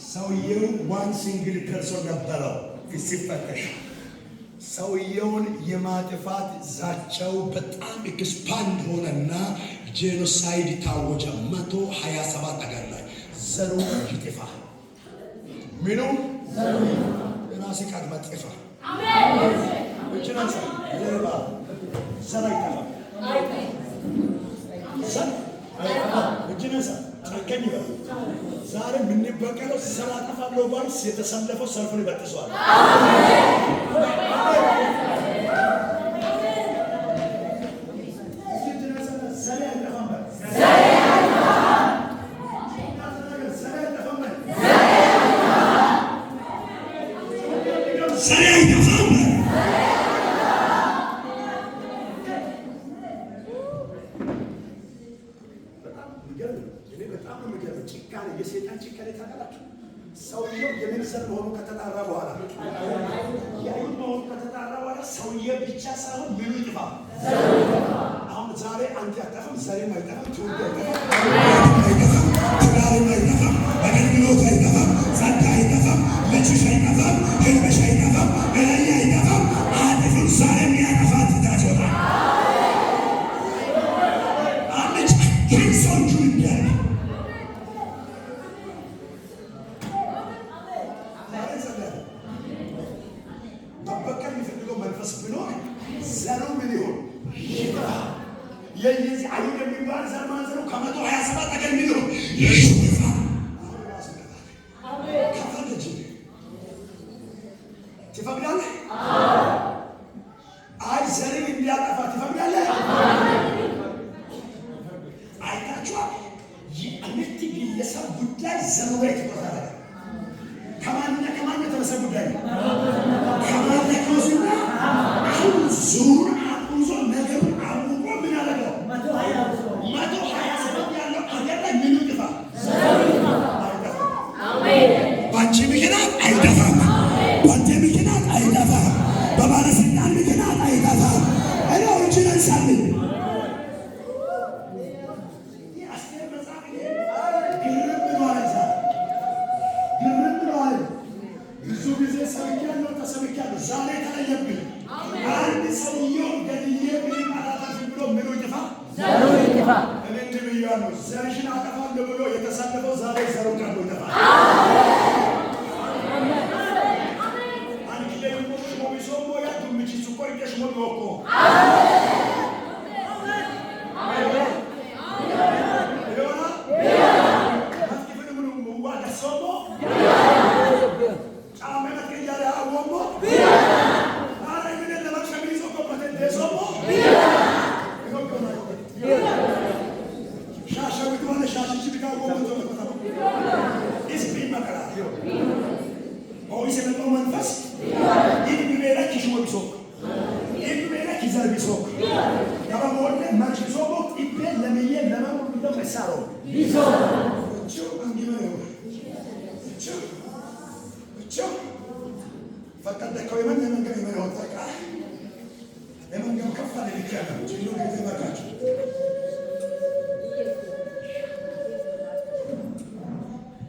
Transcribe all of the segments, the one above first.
ሰውየው ዋን ሲንግል ፐርሶን ነበረው። ሲፈተሽ ሰውየውን የማጥፋት ዛቻው በጣም ኤክስፓንድ ሆነና ጄኖሳይድ ታወጀ። 127 አገር ላይ ዘሩ ይጥፋ። ምኑ ዘሩ ራስ ቀድማ ጥፋ። አሜን። እጅናሳ ለባ ዘራ ይጥፋ። እጅናሳ ጨከኝ ይበል። ዛሬ የምንበቀለው ዘር አጠፋለሁ ባልስ የተሰለፈው ሰልፉን ይበጥሷል። የሰይጣን ጭካኔ ታውቃላችሁ። ሰውየው የምን ዘር መሆኑ ከተጣራ በኋላ የአይሁድ መሆኑ ከተጣራ በኋላ ሰውየው ብቻ ሳይሆን ምኑ ይጥፋ። አሁን ዛሬ አንተ አጠፋም፣ ዘሬም አይጠፋም፣ ትውልድ አይጠፋም፣ ትዳርም አይጠፋም፣ አገልግሎት አይጠፋም፣ ጸጋ አይጠፋም፣ ልጅሽ አይጠፋም፣ ህልምሽ አይጠፋም፣ ራዕይ አይጠፋም። አጥፍን ዛሬም ያጠፋ ትዳር ይወጣል። አንድ ኪንሶቹ ይያል ዘሩ ምን ይሆን ይጥራ። የዚህ አይሁድ የሚባል ዘር ማንዘሩ ከ127 አገር ምን ይሆን ይጥራ። አሜን። ከፈለጅ ትፈቅዳለህ? አይ ዘርን እንዲያጠፋ ትፈቅዳለህ? አይታችኋል። የአንድ ግለሰብ ጉዳይ ዘሩ ላይ ተቆጣጠረ። ከማንና ከማን የተነሳ ጉዳይ ነው? ከማለኮስና ዙሩን አቁዞ ነገሩን አውቆ ምን አደረገው? 127 ያለው አገር ላይ ምኑ ይጥፋ? ባንቺ ምክንያት አይጠፋም። ባንተ ምክንያት አይጠፋም። በባለስልጣን ምክንያት አይጠፋም። እኔ እጅን ሳልል ብዙ ጊዜ ሰብኬያለሁ፣ ተሰብኬያለሁ። ዛሬ ተለየብኝ። አንድ ሰውየው ገድዬ ምንም አላጠፋም ብሎ ምኑ ይጥፋ? ዘሩ ይጥፋ። እኔ እንዲህ ብያለሁ፣ ዘርሽን አጠፋለሁ ብሎ የተሰለፈው ዛሬ ዘሩ ቀርቦ ይጠፋል። አንድ ደግሞ ሽሞ ቢሶሞ ያቱ ምቺ ሱቆ ይደሽሞ ቢወቆ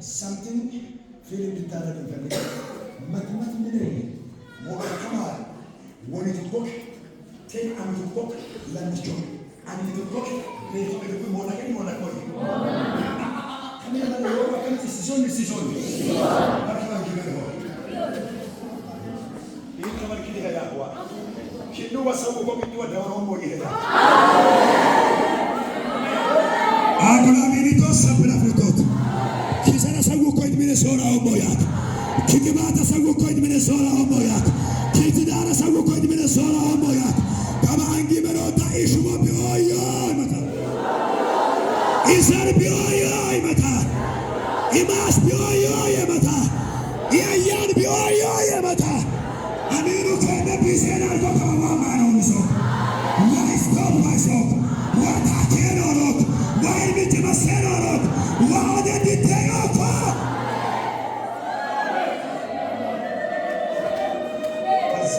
something feeling እንድታደርግ እንፈልጋለን። መግመት ምን ሞገድ ከማል ወኔት ኮክ ቴን አመት ኮክ ለንጆ አንድ ኮክ ለይቶ ለይቶ ሞላከኝ ሞላኮይ ከምን ነው ወራከኝ ሲዞን ባካው ጅበው ይህ ከመልክ ይሄዳዋ ሽኑ ወሰው ኮክ ይወደው ነው ይሄዳ አጉላሚኒቶ ሰብራ ፍቶት ኪሰና ሰው ኮይት ሚነሶራ ኦሞያት ኪግባታ ሰው ኮይት ሚነሶራ ኦሞያት ኪትዳራ ሰው ኮይት ሚነሶራ ኦሞያት ከማንጊ መሮታ ኢሽሞ ቢኦዮ ይመታ ኢዘር ቢኦዮ ይመታ ኢማስ ቢኦዮ ይመታ ያያን ቢኦዮ ይመታ አሚሩ ከነቢሴና ኮካማ ማኖንሶ ዋይስቶፕ ማይሶፕ ዋታኬኖሮት ዋይ ምትመሰኖሮት ዋደ ዲቴዮፋ ከዛ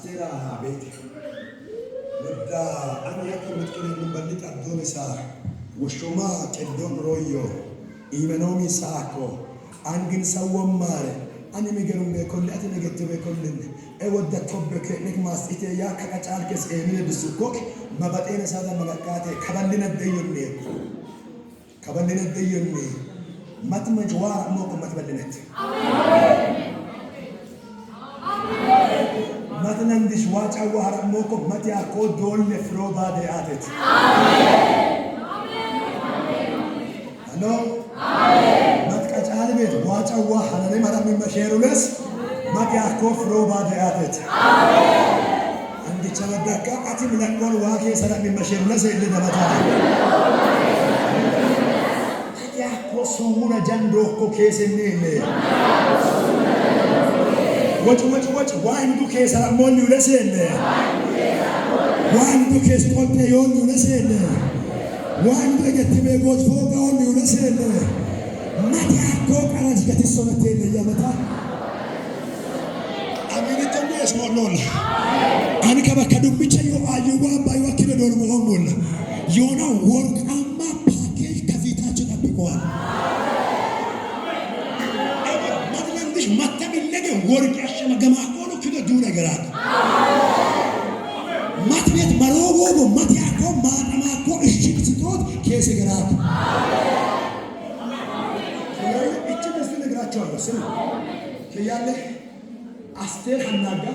አስቴራ ቤት ወዳ አንያከ ምትከለ ልበልጥ አዶንሳ ወሾማ ጨዶን ሮዮ ኢመኖሚ ሳኮ አንግን ሰወማረ አኒ ሚገሩም በኮል አቲ ነገት በኮል ወደ ቶበከ ንግማስ ኢቴያ ከቀጫል ከስ ኤሚነ ብስኮክ መበጤነ ሳዳ መለቃቴ ከበልነ ደዩኒ መትመጅ ዋራ ሞቆ መትበልነት መትነንዲሽ ዋጫ ዋራ ሞቆ መትያ ኮ ዶል ፍሮ ባደ አተት አሎ መትቀጫል ቤት ዋጫ ዋ ሐነኔ ማራም መሸሩለስ መትያ ኮ ፍሮ ባደ አተት አንዲ ቸበደካ አቲ ምለቆን ዋኬ ሰላም መሸሩለስ ለደመታ ሱሙነ ጀንዶ እኮ ኬስኔለ ወጭ ዋንዱ ኬስ ሞኙ ለሴለ ዋንዱ ኬስ ቆጤ ዮኙ ለሴለ ዋንዱ ገትቤ ጎት ፎጋ ዮኙ ለሴለ ማቲያኮ ቀረጅ ገትሶነቴለ ያመታ አሚሪተን ያስሞሎን አንከ በከዱ ብቻ ዮ አዩዋ ባይዋ ከዶር መሆኑን ዮና ወርቃማ ፓኬጅ ከፊታችን ጠብቀዋል። ማተሚለገ ወርቅ ያሸመ ገማቆኑ ከደ ዱነ ገራት ማትቤት መሮቦ ማቲያኮ ማጠማኮ እሽክ ሲቶት ኬስ ገራት እቺ ደስ ነግራቸው አለ ስም ከያለ አስቴር ሐናጋ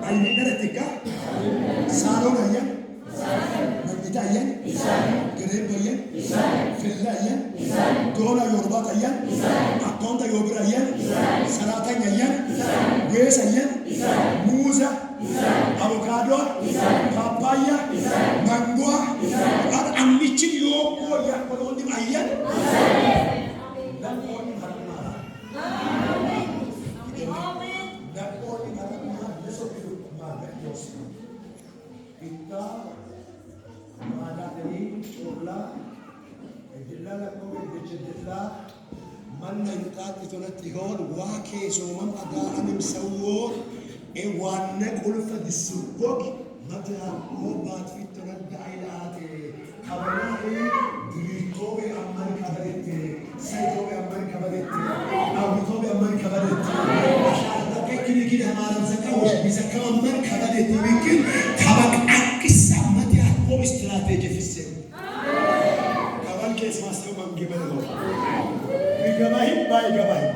አይነረትካ ሳሎን አየን መኝታ አየን ግሬም አየን ፍላ አየን ዶላ ዮርባት አየን አካውንታ ዮብር አየን ሰራተኛ አየን ጎስ አየን ሙዛ አቮካዶ ፓፓያ ማንጎ አር አንቺን ዮቆ ያቆሎንዲ አየን ለቆኒ ማራና አሜን አሜን ለቆኒ ማራና ለሶፊዩ ማርቆስ ኢታ ማዳኒ ጮላ እድላላ ኮሜ ደችድላ ማንንጣት ኢቶነት ይሆን ዋኬ ሶመም አዳንም ሰዎ ዋነ ቁልፈ ድስቆቅ መታ ሆባት ፊት ረዳ አይላቴ ከበላቴ ድሪቶቤ አማን ከበሬቴ ሳይቶቤ አማን ከበሬቴ አውቶቤ አማን ከበሬቴ አሻርተከ ክሊክል ማለም ዘካውሽ ቢዘከም አማን ከበሬቴ ቢክል ከበቃቅሳ መታ ሆ ስትራቴጂ ፍሴ ከበልኬስ ማስተማም ገበለ ነው ቢገባህም ባይገባህም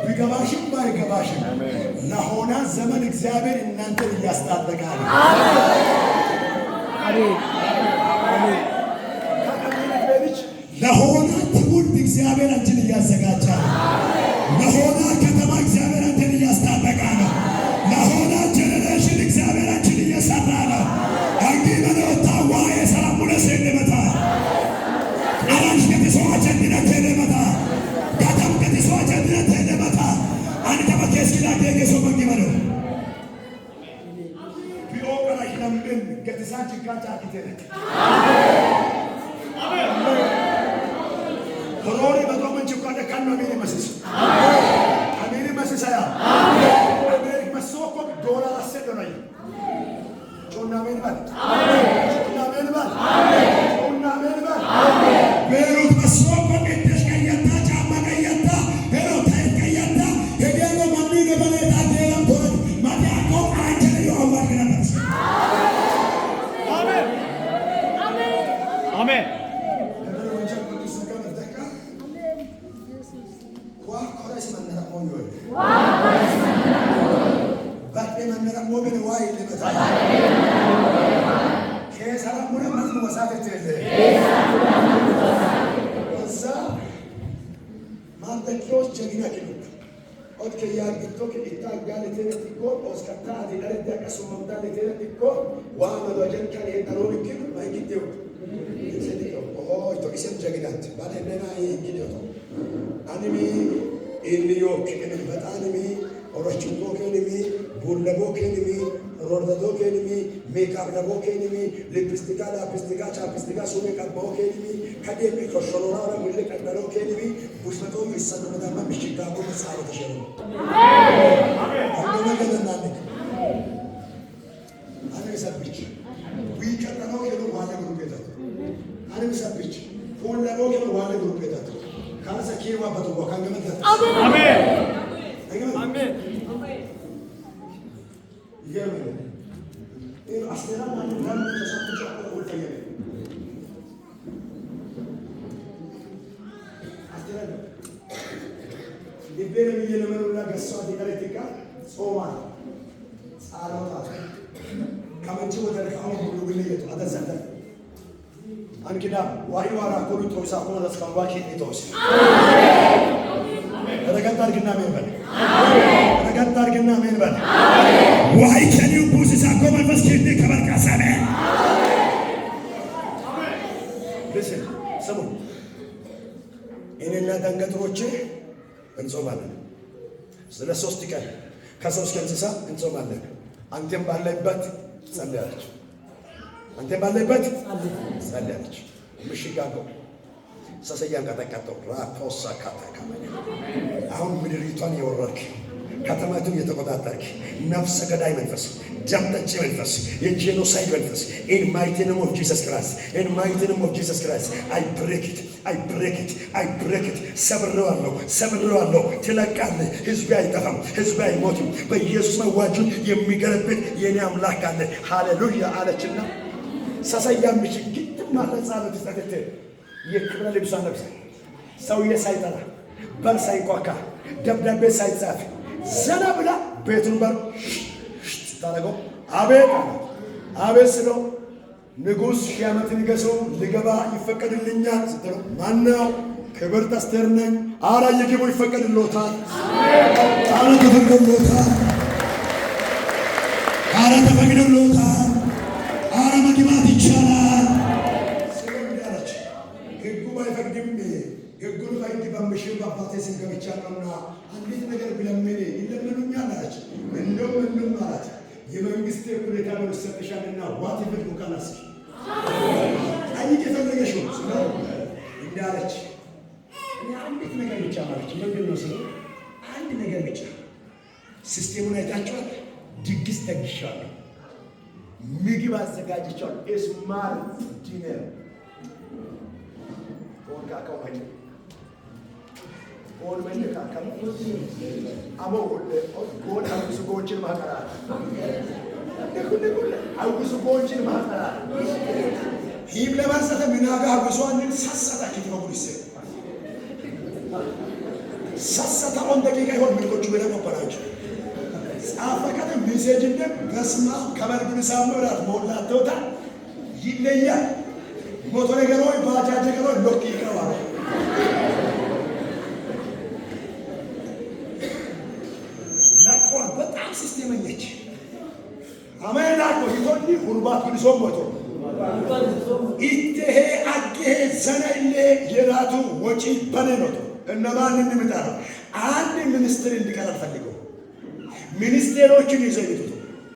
ቢገባሽም ባይገባሽም ለሆነ ዘመን እግዚአብሔር እናንተን እያስታጠቃል። አሜን አሜን። ለሆነ ትውልድ እግዚአብሔር አንቺን እያዘጋጃል። ለሆነ ከተማ እግዚአብሔር አንተን እያስታጠቃ ነው። ለሆነ ጀነሬሽን እግዚአብሔር አንቺን እየሰራ ነው። አንዲ መኖታ ዋየ ሰላም ሙለስ እንደመታ አራሽ ከተሰዋቸ እንደመታ ከተም ከተሰዋቸ እንደመታ አንተ በከስኪላ ደገሶ መንገመሩ ቢኦቀራ ይለምን ገተሳች ጋጫ አኪተለ አሜን ሆሮሪ በዶመን ጭቋደ ካን አሜን መስስ አሜን መስስ ያ አሜን መስሶኮ ዶላር አሰደናይ ጮና አሜን ባል ጮና አሜን ባል ጮና አሜን ባል ቤሩት መስሶኮ ከተሽ ከያታ ጫማ ከያታ ሄሮታ ከያታ ሄገሎ ማሚ ገበለታ ደለም ቶት ማቲያኮ አንቸለ ይዋዋር ከነስ አሜን አሜን አሜን ሜካፕ ለቦኬኒሚ ሊፕስቲካ ላፕስቲካ ቻፕስቲካ ሱሜ ቀባኦኬኒሚ ከዴሚ ኮሾሮራ ሙሌ ቀደሎኬኒሚ ቡሽመቶ ይሰነመዳማ ምሽጋቡ መጻለ ተሸሩ አሜን አሜን Anim sabbici. Fuula bookee waan gurgurtaatu. Kaasa keewwa batu kan gamatti. Amen. Amen. Yemen. Asliyan ben tasavvuf yapıp ortaya. Asliyan. Dibbenim yenemenula gassaati kaletika soman. Sarota. Kamanchi wada kamu buluguleyetu adazanda. Ankida wahi wara kolu toisa kola das kanwaki etos. Amen. Ragantar ginna men. Amen. Ragantar ginna men. Amen. Why can you push this up and first kid cover kasame? Amen. Listen, someone. Inna dangatroche እንጾማለን። ስለ 3 ቀን ከ3 ቀን እንስሳ እንጾማለን። አንተም ባለበት ጸልያለች። አንተም ባለበት ጸልያለች። ምሽጋገው ሰሰያን ከተቀጠው ራቶሳ ካታካማኝ አሁን ምድሪቷን የወረርክ ከተማቱን የተቆጣጠርክ ነፍሰ ገዳይ መንፈስ ደም ጠጪ መንፈስ የጄኖሳይድ መንፈስ in mighty name of Jesus Christ in mighty name of Jesus Christ I break it I break it I break it ሰብረዋለሁ ትለቃለህ ህዝብ አይጠፋም ህዝብ አይሞትም በኢየሱስ መዋጁን የሚገለብጥ የኔ አምላክ አለ ሃሌሉያ አለችና ሰሰያም ምሽግት ማለት ጻለት ተከተ የክብረ ልብሷን ለብሳ ሰውዬ ሳይጠራ በር ሳይንኳካ ደብዳቤ ሳይጻፍ ዘና ብላ ቤቱን በር ታረገው አቤት ስለው ንጉሥ ሺህ ዓመት ንገሰው ልገባ ይፈቀድልኛል ስትለው ማነው? ክብርት አስቴር ነኝ። ኧረ ይግቡ ይፈቀድልዎታል። ኧረ ተፈቅዶልዎታል። ኧረ ተፈቅዶልዎታል። ኧረ መግባት ይቻላል። ስለምዳለች ሕጉ ባይፈቅድም ሕጉን ባይድ በምሽል በአባቴ ስም ገብቻለሁና አንዲት ነገር ብለምን ይለምኑኛል አለች። እንደውም አላት የመንግስት እኩሌታ በመሰጠሻልና ዋት ይፈልጉ ካላስ አይት የፈለገሽው ነው እንዳለች እኔ አንዲት ነገር ብቻ ማለት ምንድን ነው ስለ አንድ ነገር ብቻ ሲስቴሙን አይታችኋል። ድግስ ተግሻለሁ፣ ምግብ አዘጋጅቻለሁ። ስማርት ዲነር ወንካካው ማይ ኦል መንካካው አሞ ጎል አውሱ ጎችን ማቀራ ለኩል አውሱ ጎችን ማቀራ ሂብ ለማሰተ ምናጋ አውሱን ሳሳታ ከተወኩልስ ሳሳታ ኦን ደቂቃ ይሆን ምልኮቹ በለው ባራጭ ጻፈከተ ሜሴጅ እንደ በስማ ከመርግን ሳምራት ሞላተውታ ይለያል ሞቶ ነገሮች ባጃጅ ነገሮች ሎክ ይቀራል። ለቆን በጣም ሲስተመኛች አሜናቆ ይቶኒ ሁርባት ግልሶ ሞቶ ኢቴሄ አቄ ዘነለ የራቱ ወጪ በነኖቶ እነማን እንምጣ አንድ ሚኒስትር እንዲቀር ፈልገው ሚኒስቴሮችን ይዘይቱ